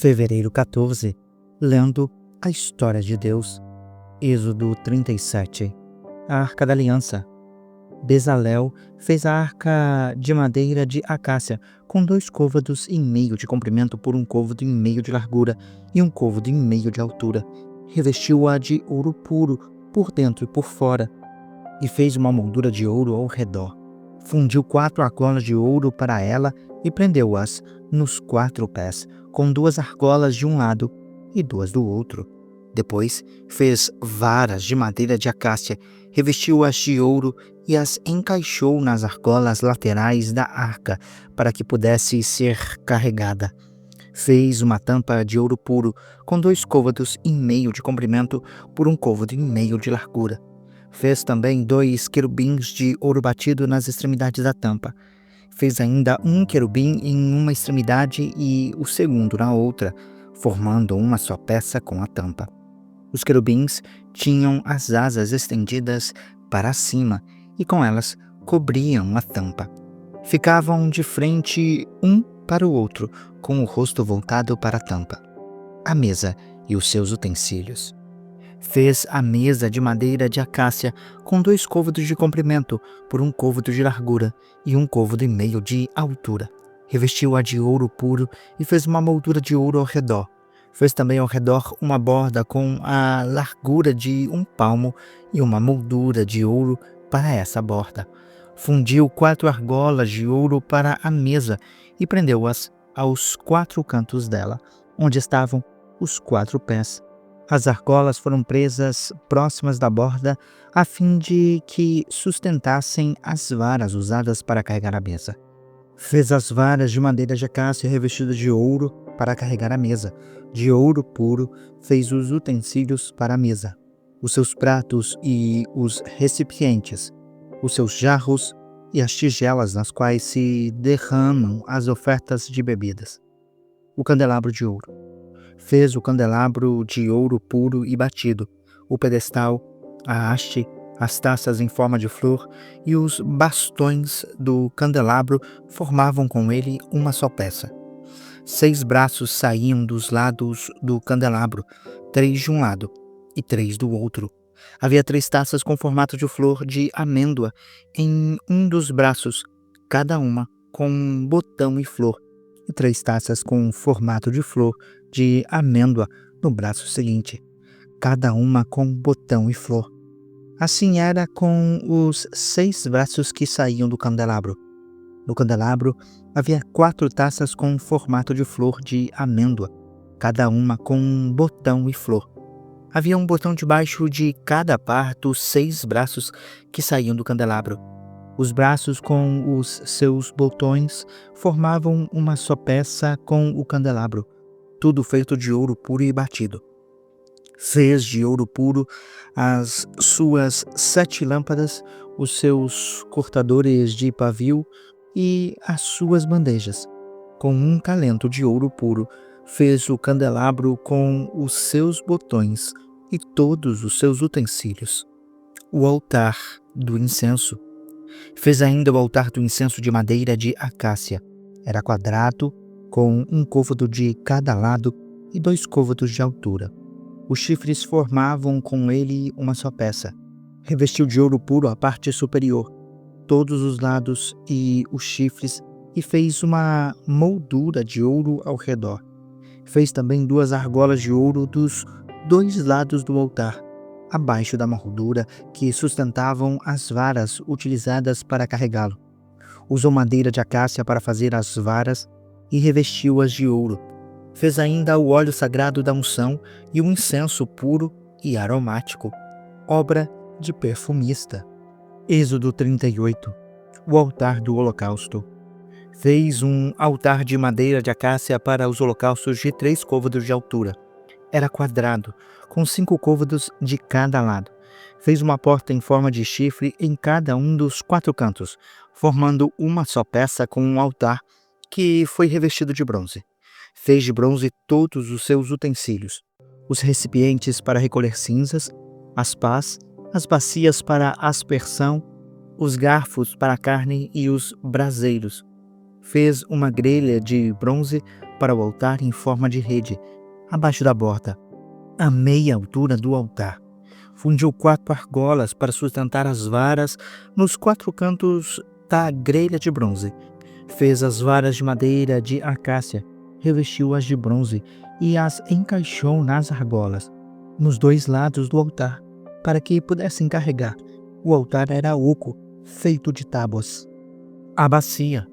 Fevereiro 14, lendo a história de Deus. Êxodo 37. A Arca da Aliança. Bezalel fez a arca de madeira de acácia, com 2 côvados e meio de comprimento por 1 côvado e meio de largura e 1 côvado e meio de altura. Revestiu-a de ouro puro, por dentro e por fora, e fez uma moldura de ouro ao redor. Fundiu 4 argolas de ouro para ela e prendeu-as nos 4 pés, com 2 argolas de um lado e 2 do outro. Depois fez varas de madeira de acácia, revestiu-as de ouro e as encaixou nas argolas laterais da arca, para que pudesse ser carregada. Fez uma tampa de ouro puro, com 2 côvados e meio de comprimento por 1 côvado e meio de largura. Fez também 2 querubins de ouro batido nas extremidades da tampa. Fez ainda um querubim em uma extremidade e o segundo na outra, formando uma só peça com a tampa. Os querubins tinham as asas estendidas para cima e com elas cobriam a tampa. Ficavam de frente um para o outro, com o rosto voltado para a tampa. A mesa e os seus utensílios. Fez a mesa de madeira de acácia com 2 côvados de comprimento por 1 côvado de largura e 1 côvado e meio de altura. Revestiu-a de ouro puro e fez uma moldura de ouro ao redor. Fez também ao redor uma borda com a largura de 1 palmo e uma moldura de ouro para essa borda. Fundiu 4 argolas de ouro para a mesa e prendeu-as aos 4 cantos dela, onde estavam os 4 pés. As argolas foram presas próximas da borda, a fim de que sustentassem as varas usadas para carregar a mesa. Fez as varas de madeira de acácia revestidas de ouro para carregar a mesa. De ouro puro fez os utensílios para a mesa, os seus pratos e os recipientes, os seus jarros e as tigelas nas quais se derramam as ofertas de bebidas. O candelabro de ouro. Fez o candelabro de ouro puro e batido, o pedestal, a haste, as taças em forma de flor e os bastões do candelabro formavam com ele uma só peça. 6 braços saíam dos lados do candelabro, 3 de um lado e 3 do outro. Havia 3 taças com formato de flor de amêndoa em um dos braços, cada uma com um botão e flor, e 3 taças com formato de flor de amêndoa no braço seguinte, cada uma com botão e flor. Assim era com os 6 braços que saíam do candelabro. No candelabro havia 4 taças com formato de flor de amêndoa, cada uma com um botão e flor. Havia um botão debaixo de cada par dos 6 braços que saíam do candelabro. Os braços com os seus botões formavam uma só peça com o candelabro, tudo feito de ouro puro e batido. Fez de ouro puro as suas 7 lâmpadas, os seus cortadores de pavio e as suas bandejas. Com um calento de ouro puro, fez o candelabro com os seus botões e todos os seus utensílios. O altar do incenso. Fez ainda o altar do incenso de madeira de acácia. Era quadrado, com 1 côvado de cada lado e 2 côvados de altura. Os chifres formavam com ele uma só peça. Revestiu de ouro puro a parte superior, todos os lados e os chifres, e fez uma moldura de ouro ao redor. Fez também 2 argolas de ouro dos 2 lados do altar, abaixo da moldura que sustentavam as varas utilizadas para carregá-lo. Usou madeira de acácia para fazer as varas e revestiu-as de ouro. Fez ainda o óleo sagrado da unção e o incenso puro e aromático, obra de perfumista. Êxodo 38. O altar do holocausto. Fez um altar de madeira de acácia para os holocaustos de 3 côvados de altura. Era quadrado, com 5 côvados de cada lado. Fez uma porta em forma de chifre em cada um dos 4 cantos, formando uma só peça com um altar que foi revestido de bronze. Fez de bronze todos os seus utensílios, os recipientes para recolher cinzas, as pás, as bacias para aspersão, os garfos para a carne e os braseiros. Fez uma grelha de bronze para o altar em forma de rede, abaixo da borda, à meia altura do altar. Fundiu 4 argolas para sustentar as varas nos 4 cantos da grelha de bronze. Fez as varas de madeira de acácia, revestiu-as de bronze e as encaixou nas argolas, nos 2 lados do altar, para que pudessem carregar. O altar era oco, feito de tábuas. A bacia.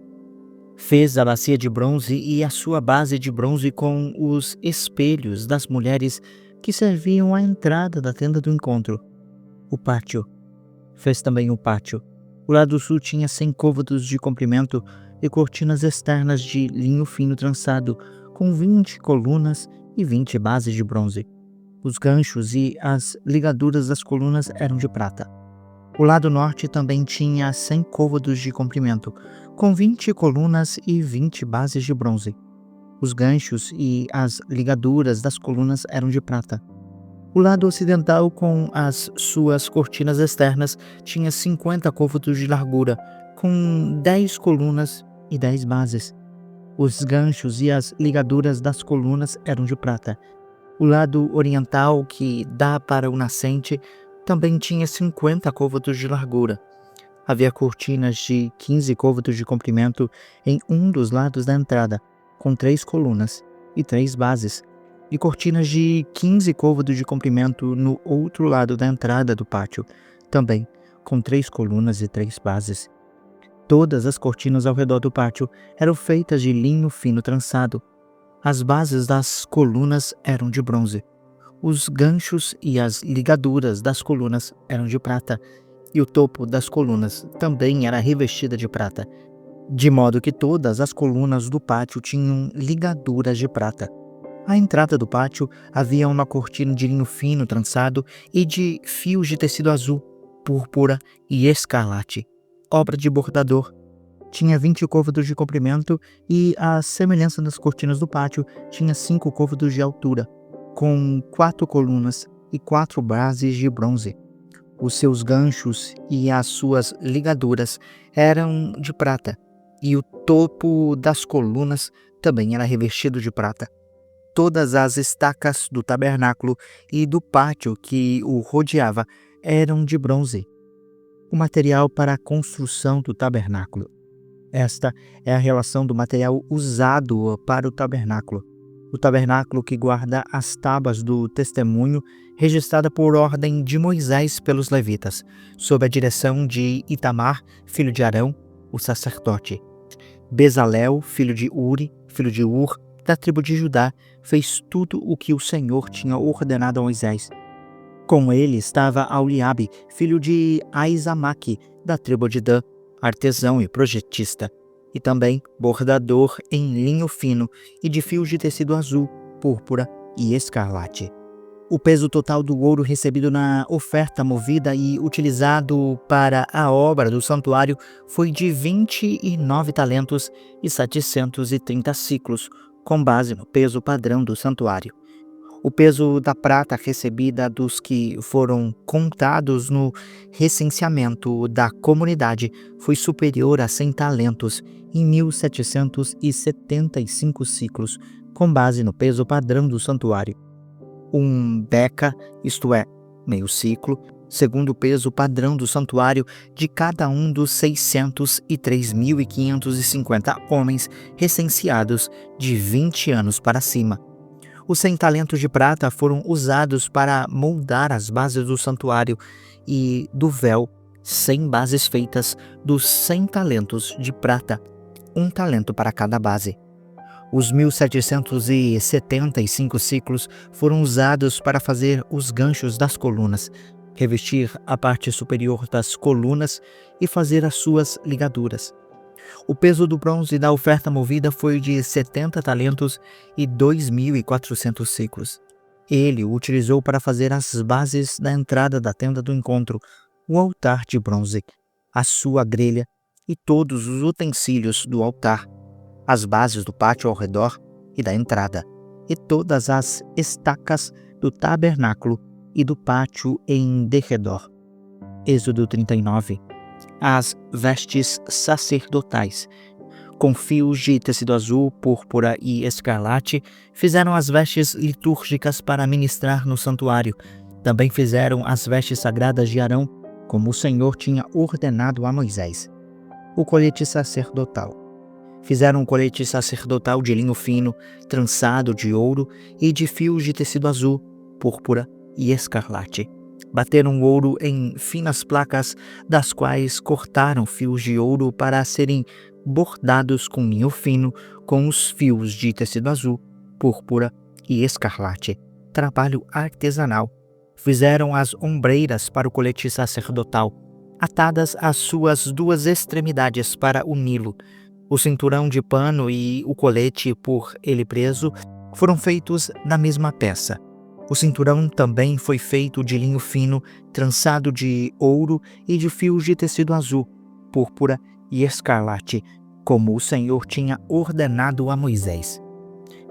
Fez a bacia de bronze e a sua base de bronze com os espelhos das mulheres que serviam à entrada da tenda do encontro. O pátio. Fez também o pátio. O lado sul tinha 100 côvados de comprimento e cortinas externas de linho fino trançado, com 20 colunas e 20 bases de bronze. Os ganchos e as ligaduras das colunas eram de prata. O lado norte também tinha 100 côvados de comprimento, com 20 colunas e 20 bases de bronze. Os ganchos e as ligaduras das colunas eram de prata. O lado ocidental, com as suas cortinas externas, tinha 50 côvados de largura, com 10 colunas e 10 bases. Os ganchos e as ligaduras das colunas eram de prata. O lado oriental, que dá para o nascente, também tinha 50 côvados de largura. Havia cortinas de 15 côvados de comprimento em um dos lados da entrada, com 3 colunas e 3 bases, e cortinas de 15 côvados de comprimento no outro lado da entrada do pátio, também com 3 colunas e 3 bases. Todas as cortinas ao redor do pátio eram feitas de linho fino trançado. As bases das colunas eram de bronze. Os ganchos e as ligaduras das colunas eram de prata, e o topo das colunas também era revestida de prata, de modo que todas as colunas do pátio tinham ligaduras de prata. À entrada do pátio havia uma cortina de linho fino trançado e de fios de tecido azul, púrpura e escarlate, obra de bordador. Tinha 20 côvados de comprimento e, à semelhança das cortinas do pátio, tinha 5 côvados de altura, com 4 colunas e 4 bases de bronze. Os seus ganchos e as suas ligaduras eram de prata, e o topo das colunas também era revestido de prata. Todas as estacas do tabernáculo e do pátio que o rodeava eram de bronze, o material para a construção do tabernáculo. Esta é a relação do material usado para o tabernáculo. O tabernáculo que guarda as tábuas do testemunho, registrada por ordem de Moisés pelos levitas, sob a direção de Itamar, filho de Arão, o sacerdote. Bezalel, filho de Uri, filho de Ur, da tribo de Judá, fez tudo o que o Senhor tinha ordenado a Moisés. Com ele estava Auliabe, filho de Aizamaque, da tribo de Dan, artesão e projetista, e também bordador em linho fino e de fios de tecido azul, púrpura e escarlate. O peso total do ouro recebido na oferta movida e utilizado para a obra do santuário foi de 29 talentos e 730 siclos, com base no peso padrão do santuário. O peso da prata recebida dos que foram contados no recenseamento da comunidade foi superior a 100 talentos e 1.775 ciclos, com base no peso padrão do santuário. Um beca, isto é, meio ciclo, segundo o peso padrão do santuário de cada um dos 603.550 homens recenseados de 20 anos para cima. Os 100 talentos de prata foram usados para moldar as bases do santuário e do véu, 100 bases feitas dos 100 talentos de prata, 1 talento para cada base. Os 1.775 ciclos foram usados para fazer os ganchos das colunas, revestir a parte superior das colunas e fazer as suas ligaduras. O peso do bronze da oferta movida foi de 70 talentos e 2.400 ciclos. Ele o utilizou para fazer as bases da entrada da tenda do encontro, o altar de bronze, a sua grelha e todos os utensílios do altar, as bases do pátio ao redor e da entrada, e todas as estacas do tabernáculo e do pátio em derredor. Êxodo 39. As vestes sacerdotais. Com fios de tecido azul, púrpura e escarlate, fizeram as vestes litúrgicas para ministrar no santuário. Também fizeram as vestes sagradas de Arão, como o Senhor tinha ordenado a Moisés. O colete sacerdotal. Fizeram um colete sacerdotal de linho fino, trançado de ouro e de fios de tecido azul, púrpura e escarlate. Bateram ouro em finas placas, das quais cortaram fios de ouro para serem bordados com linho fino, com os fios de tecido azul, púrpura e escarlate. Trabalho artesanal. Fizeram as ombreiras para o colete sacerdotal, atadas às suas duas extremidades para uni-lo. O cinturão de pano e o colete por ele preso foram feitos da mesma peça. O cinturão também foi feito de linho fino, trançado de ouro e de fios de tecido azul, púrpura e escarlate, como o Senhor tinha ordenado a Moisés.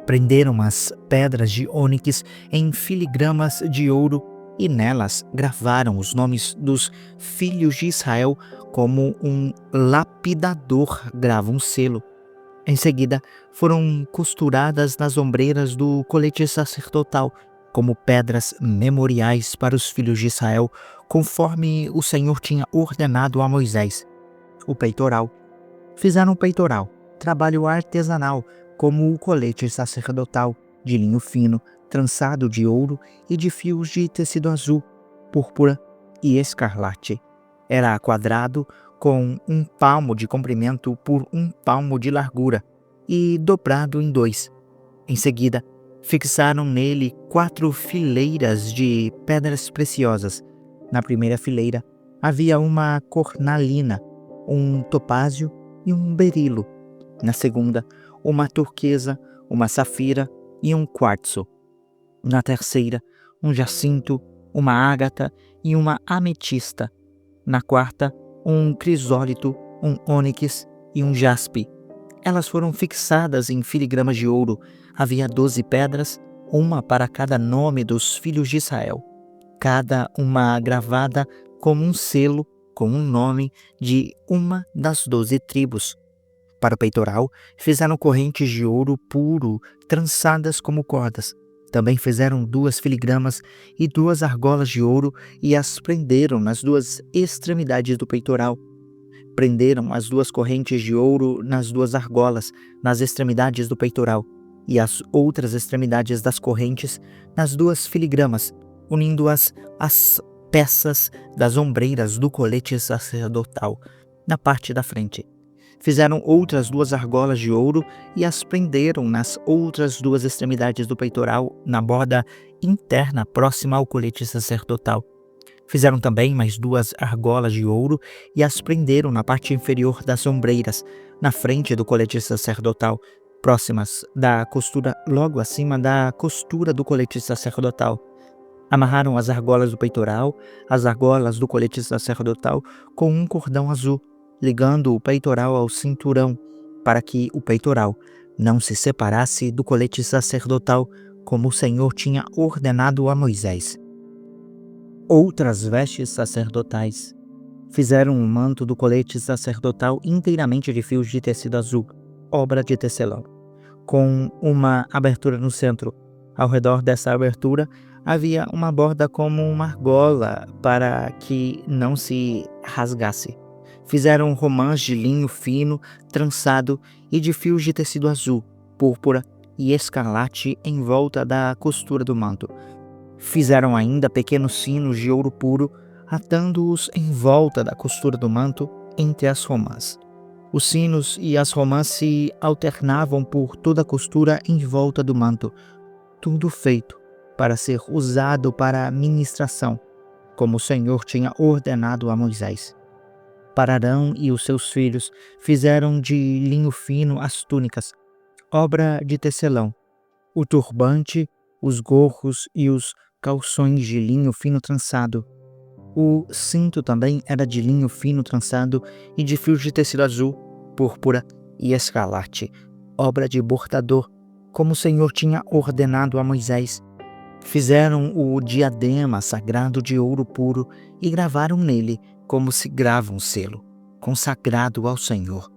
Prenderam as pedras de ônix em filigramas de ouro e nelas gravaram os nomes dos filhos de Israel como um lapidador grava um selo. Em seguida, foram costuradas nas ombreiras do colete sacerdotal como pedras memoriais para os filhos de Israel, conforme o Senhor tinha ordenado a Moisés. O peitoral. Fizeram o peitoral, trabalho artesanal, como o colete sacerdotal, de linho fino, trançado de ouro e de fios de tecido azul, púrpura e escarlate. Era quadrado, com 1 palmo de comprimento por 1 palmo de largura, e dobrado em 2. Em seguida, fixaram nele 4 fileiras de pedras preciosas. Na primeira fileira havia uma cornalina, um topázio e um berilo. Na segunda, uma turquesa, uma safira e um quartzo. Na terceira, um jacinto, uma ágata e uma ametista. Na quarta, um crisólito, um ônix e um jaspe. Elas foram fixadas em filigramas de ouro. Havia 12 pedras, uma para cada nome dos filhos de Israel, cada uma gravada como um selo com um nome de uma das 12 tribos. Para o peitoral, fizeram correntes de ouro puro, trançadas como cordas. Também fizeram 2 filigramas e 2 argolas de ouro e as prenderam nas 2 extremidades do peitoral. Prenderam as 2 correntes de ouro nas 2 argolas, nas extremidades do peitoral, e as outras extremidades das correntes nas 2 filigramas, unindo-as às peças das ombreiras do colete sacerdotal, na parte da frente. Fizeram outras 2 argolas de ouro e as prenderam nas outras 2 extremidades do peitoral, na borda interna próxima ao colete sacerdotal. Fizeram também mais 2 argolas de ouro e as prenderam na parte inferior das ombreiras, na frente do colete sacerdotal, próximas da costura, logo acima da costura do colete sacerdotal. Amarraram as argolas do peitoral, as argolas do colete sacerdotal, com um cordão azul, ligando o peitoral ao cinturão, para que o peitoral não se separasse do colete sacerdotal, como o Senhor tinha ordenado a Moisés. Outras vestes sacerdotais. Fizeram um manto do colete sacerdotal inteiramente de fios de tecido azul, obra de tecelão, com uma abertura no centro. Ao redor dessa abertura havia uma borda como uma argola para que não se rasgasse. Fizeram romãs de linho fino, trançado e de fios de tecido azul, púrpura e escarlate em volta da costura do manto. Fizeram ainda pequenos sinos de ouro puro, atando-os em volta da costura do manto entre as romãs. Os sinos e as romãs se alternavam por toda a costura em volta do manto, tudo feito para ser usado para a ministração, como o Senhor tinha ordenado a Moisés. Para Arão e os seus filhos fizeram de linho fino as túnicas, obra de tecelão, o turbante, os gorros e os calções de linho fino trançado. O cinto também era de linho fino trançado e de fios de tecido azul, púrpura e escarlate, obra de bordador, como o Senhor tinha ordenado a Moisés. Fizeram o diadema sagrado de ouro puro e gravaram nele como se grava um selo, consagrado ao Senhor.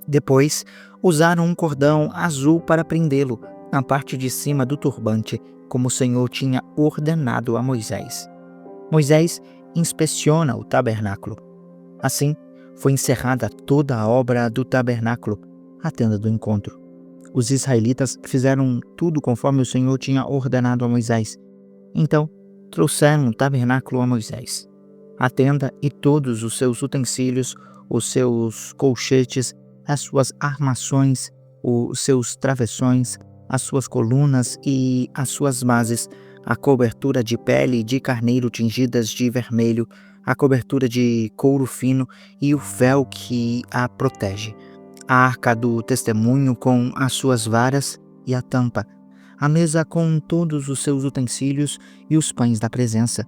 Depois, usaram um cordão azul para prendê-lo na parte de cima do turbante, como o Senhor tinha ordenado a Moisés. Moisés inspeciona o tabernáculo. Assim, foi encerrada toda a obra do tabernáculo, a tenda do encontro. Os israelitas fizeram tudo conforme o Senhor tinha ordenado a Moisés. Então, trouxeram o tabernáculo a Moisés, a tenda e todos os seus utensílios, os seus colchetes, as suas armações, os seus travessões, as suas colunas e as suas bases, a cobertura de pele de carneiro tingidas de vermelho, a cobertura de couro fino e o véu que a protege, a arca do testemunho com as suas varas e a tampa, a mesa com todos os seus utensílios e os pães da presença,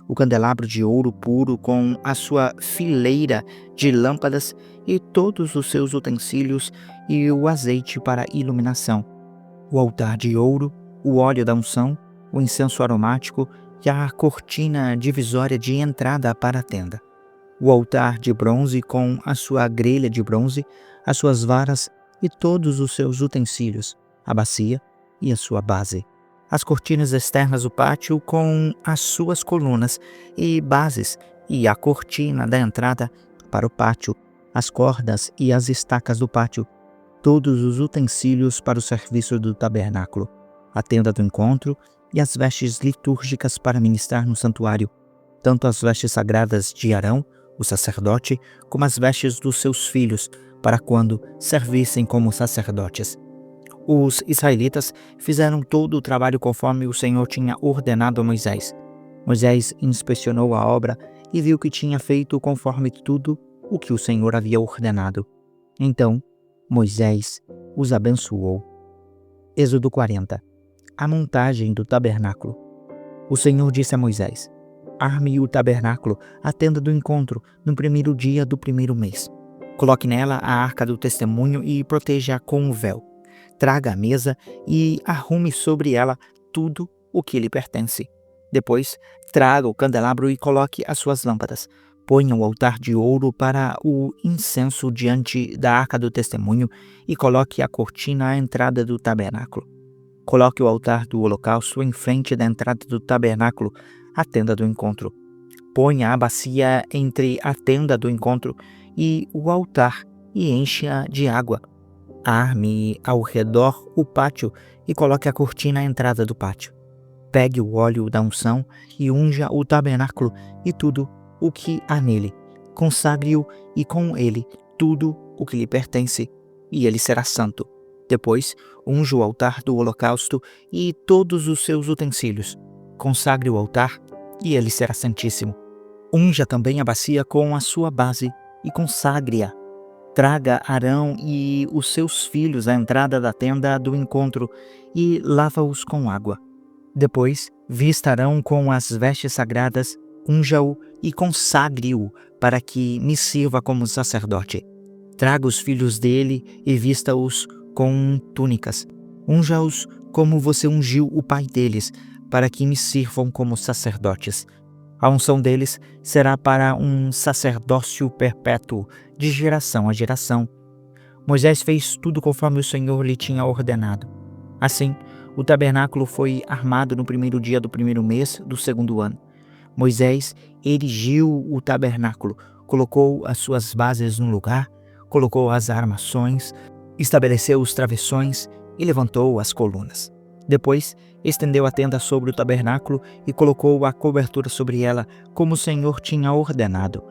o candelabro de ouro puro com a sua fileira de lâmpadas e todos os seus utensílios e o azeite para iluminação, o altar de ouro, o óleo da unção, o incenso aromático e a cortina divisória de entrada para a tenda, o altar de bronze com a sua grelha de bronze, as suas varas e todos os seus utensílios, a bacia e a sua base, as cortinas externas do pátio com as suas colunas e bases e a cortina da entrada para o pátio, as cordas e as estacas do pátio, todos os utensílios para o serviço do tabernáculo, a tenda do encontro e as vestes litúrgicas para ministrar no santuário, tanto as vestes sagradas de Arão, o sacerdote, como as vestes dos seus filhos, para quando servissem como sacerdotes. Os israelitas fizeram todo o trabalho conforme o Senhor tinha ordenado a Moisés. Moisés inspecionou a obra e viu que tinha feito conforme tudo o que o Senhor havia ordenado. Então, Moisés os abençoou. Êxodo 40. A montagem do tabernáculo. O Senhor disse a Moisés: arme o tabernáculo, a tenda do encontro, no primeiro dia do primeiro mês. Coloque nela a arca do testemunho e proteja-a com o véu. Traga a mesa e arrume sobre ela tudo o que lhe pertence. Depois, traga o candelabro e coloque as suas lâmpadas. Ponha o altar de ouro para o incenso diante da arca do testemunho e coloque a cortina à entrada do tabernáculo. Coloque o altar do holocausto em frente da entrada do tabernáculo, a tenda do encontro. Ponha a bacia entre a tenda do encontro e o altar e encha de água. Arme ao redor o pátio e coloque a cortina à entrada do pátio. Pegue o óleo da unção e unja o tabernáculo e tudo o que há nele. Consagre-o e com ele tudo o que lhe pertence, e ele será santo. Depois, unja o altar do holocausto e todos os seus utensílios. Consagre o altar e ele será santíssimo. Unja também a bacia com a sua base e consagre-a. Traga Arão e os seus filhos à entrada da tenda do encontro e lava-os com água. Depois, vista Arão com as vestes sagradas, unja-o e consagre-o para que me sirva como sacerdote. Traga os filhos dele e vista-os com túnicas. Unja-os como você ungiu o pai deles, para que me sirvam como sacerdotes. A unção deles será para um sacerdócio perpétuo, de geração a geração. Moisés fez tudo conforme o Senhor lhe tinha ordenado. Assim, o tabernáculo foi armado no primeiro dia do primeiro mês do segundo ano. Moisés erigiu o tabernáculo, colocou as suas bases no lugar, colocou as armações, estabeleceu os travessões e levantou as colunas. Depois, estendeu a tenda sobre o tabernáculo e colocou a cobertura sobre ela, como o Senhor tinha ordenado.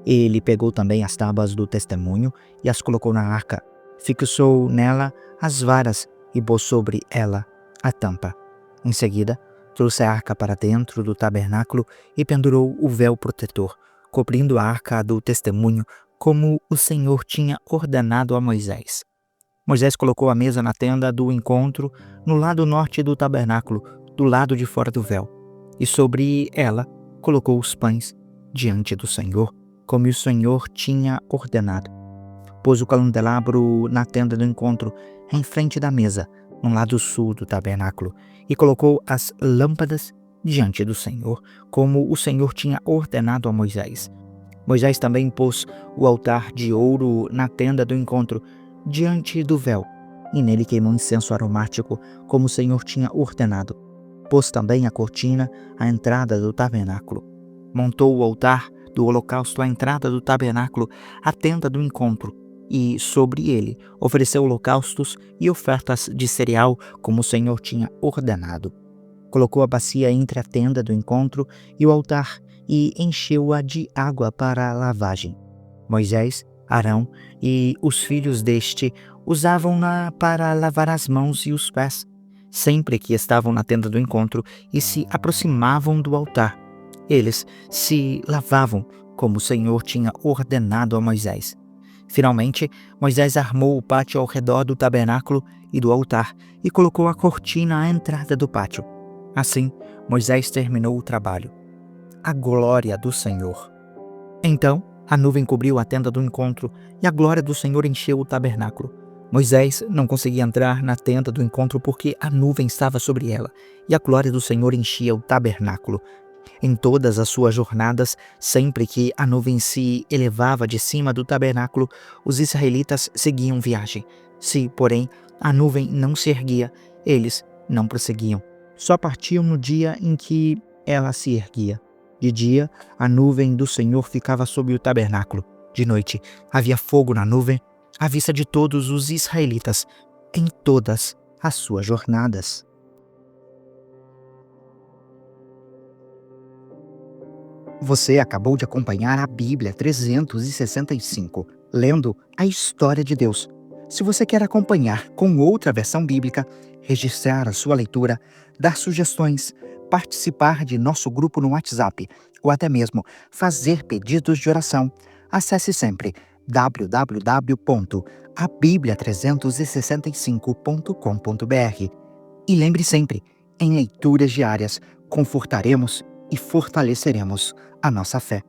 Ele pegou também as tábuas do testemunho e as colocou na arca. Fixou nela as varas e pôs sobre ela a tampa. Em seguida, trouxe a arca para dentro do tabernáculo e pendurou o véu protetor, cobrindo a arca do testemunho, como o Senhor tinha ordenado a Moisés. Moisés colocou a mesa na tenda do encontro, no lado norte do tabernáculo, do lado de fora do véu, e sobre ela colocou os pães diante do Senhor, como o Senhor tinha ordenado. Pôs o candelabro na tenda do encontro, em frente da mesa, no lado sul do tabernáculo, e colocou as lâmpadas diante do Senhor, como o Senhor tinha ordenado a Moisés. Moisés também pôs o altar de ouro na tenda do encontro, diante do véu, e nele queimou incenso aromático, como o Senhor tinha ordenado. Pôs também a cortina à entrada do tabernáculo. Montou o altar do holocausto à entrada do tabernáculo, a tenda do encontro, e sobre ele ofereceu holocaustos e ofertas de cereal, como o Senhor tinha ordenado. Colocou a bacia entre a tenda do encontro e o altar e encheu-a de água para a lavagem. Moisés, Arão e os filhos deste usavam-na para lavar as mãos e os pés, sempre que estavam na tenda do encontro e se aproximavam do altar. Eles se lavavam, como o Senhor tinha ordenado a Moisés. Finalmente, Moisés armou o pátio ao redor do tabernáculo e do altar e colocou a cortina à entrada do pátio. Assim, Moisés terminou o trabalho. A glória do Senhor. Então, a nuvem cobriu a tenda do encontro e a glória do Senhor encheu o tabernáculo. Moisés não conseguia entrar na tenda do encontro porque a nuvem estava sobre ela e a glória do Senhor enchia o tabernáculo. Em todas as suas jornadas, sempre que a nuvem se elevava de cima do tabernáculo, os israelitas seguiam viagem. Se, porém, a nuvem não se erguia, eles não prosseguiam. Só partiam no dia em que ela se erguia. De dia, a nuvem do Senhor ficava sobre o tabernáculo. De noite, havia fogo na nuvem, à vista de todos os israelitas, em todas as suas jornadas. Você acabou de acompanhar a Bíblia 365, lendo a história de Deus. Se você quer acompanhar com outra versão bíblica, registrar a sua leitura, dar sugestões, participar de nosso grupo no WhatsApp ou até mesmo fazer pedidos de oração, acesse sempre www.abiblia365.com.br. E lembre sempre, em leituras diárias, confortaremos e fortaleceremos a nossa fé.